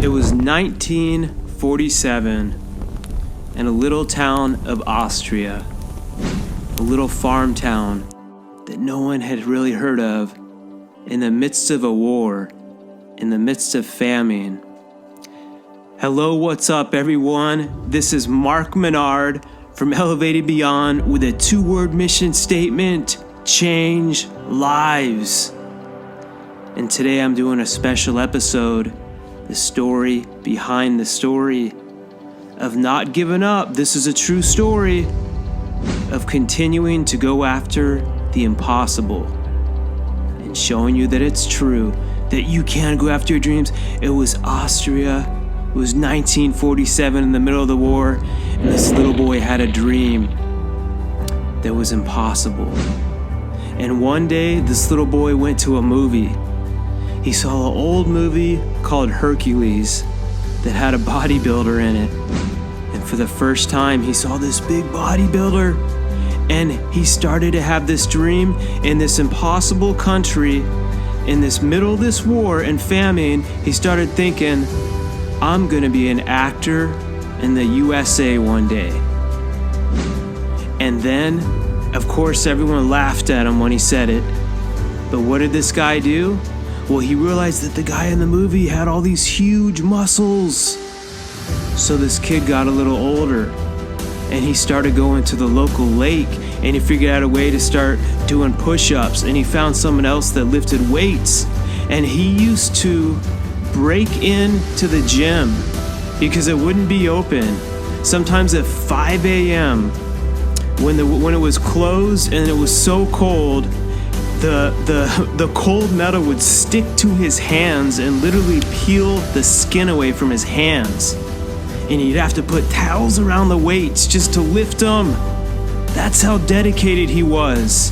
It was 1947 in a little town of Austria, a little farm town that no one had really heard of, in the midst of a war, in the midst of famine. Hello, what's up, everyone? This is Mark Minard from Elevated Beyond with a 2-word mission statement: change lives. And today I'm doing a special episode, the story behind the story of not giving up. This is a true story of continuing to go after the impossible and showing you that it's true, that you can go after your dreams. It was Austria. It was 1947 in the middle of the war, and this little boy had a dream that was impossible. And one day, this little boy went to a movie. He saw an old movie called Hercules that had a bodybuilder in it. And for the first time, he saw this big bodybuilder, and he started to have this dream in this impossible country, in this middle of this war and famine. He started thinking, I'm gonna be an actor in the USA one day. And then, of course, everyone laughed at him when he said it. But what did this guy do? Well, he realized that the guy in the movie had all these huge muscles. So this kid got a little older, and he started going to the local lake, and he figured out a way to start doing push-ups, and he found someone else that lifted weights. And he used to break into the gym because it wouldn't be open. Sometimes at 5 a.m. when it was closed and it was so cold, the cold metal would stick to his hands and literally peel the skin away from his hands. And he'd have to put towels around the weights just to lift them. That's how dedicated he was.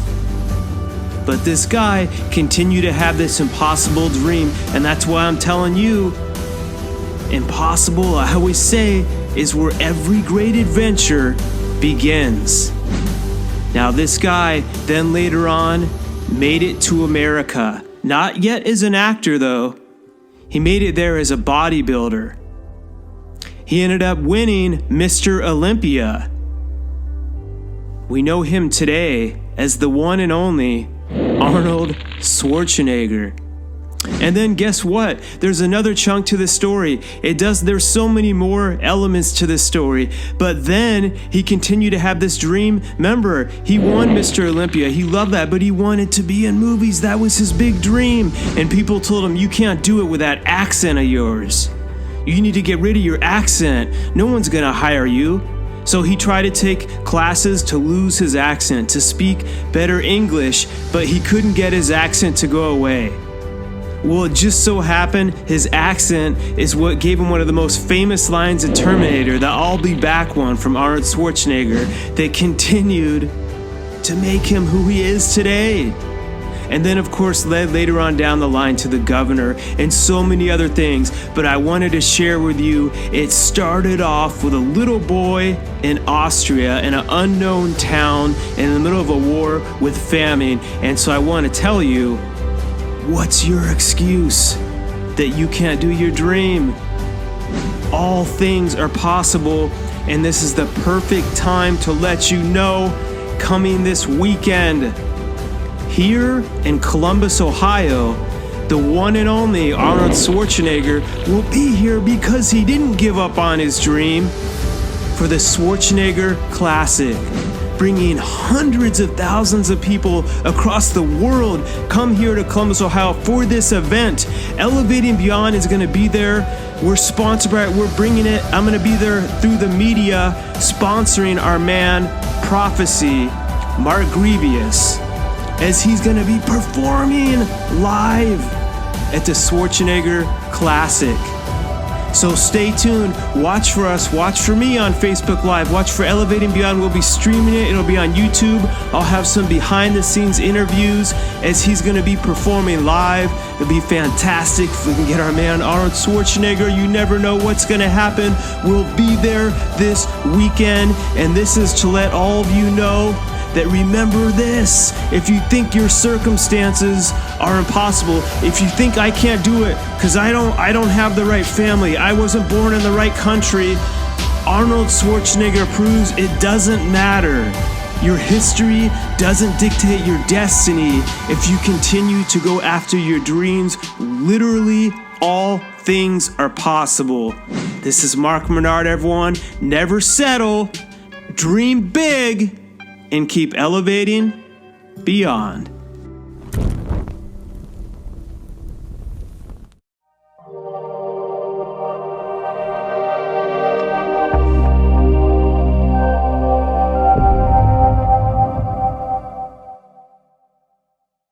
But this guy continued to have this impossible dream, and that's why I'm telling you, impossible, I always say, is where every great adventure begins. Now this guy then later on made it to America. Not yet as an actor though. He made it there as a bodybuilder. He ended up winning Mr. Olympia. We know him today as the one and only Arnold Schwarzenegger. And then guess what? There's another chunk to this story. There's so many more elements to this story. But then he continued to have this dream. Remember, he won Mr. Olympia. He loved that, but he wanted to be in movies. That was his big dream. And people told him, you can't do it with that accent of yours. You need to get rid of your accent. No one's gonna hire you. So he tried to take classes to lose his accent, to speak better English, but he couldn't get his accent to go away. Well, it just so happened his accent is what gave him one of the most famous lines in Terminator, the "I'll be back" one from Arnold Schwarzenegger, that continued to make him who he is today. And then, of course, led later on down the line to the governor and so many other things. But I wanted to share with you, it started off with a little boy in Austria in an unknown town in the middle of a war with famine. And so I want to tell you, what's your excuse that you can't do your dream? All things are possible, and this is the perfect time to let you know, coming this weekend, here in Columbus, Ohio, the one and only Arnold Schwarzenegger will be here because he didn't give up on his dream for the Schwarzenegger Classic, bringing hundreds of thousands of people across the world come here to Columbus, Ohio for this event. Elevating Beyond is going to be there. We're sponsored by it. We're bringing it. I'm going to be there through the media, sponsoring our man, Prophecy, Mark Grievous, as he's going to be performing live at the Schwarzenegger Classic. So stay tuned, watch for us, watch for me on Facebook Live, watch for Elevating Beyond. We'll be streaming it, it'll be on YouTube. I'll have some behind the scenes interviews as he's gonna be performing live. It'll be fantastic if we can get our man Arnold Schwarzenegger. You never know what's gonna happen. We'll be there this weekend, and this is to let all of you know that remember this. If you think your circumstances are impossible, if you think I can't do it because I don't have the right family, I wasn't born in the right country, Arnold Schwarzenegger proves it doesn't matter. Your history doesn't dictate your destiny. If you continue to go after your dreams, literally all things are possible. This is Mark Minard, everyone. Never settle, dream big, and keep elevating beyond.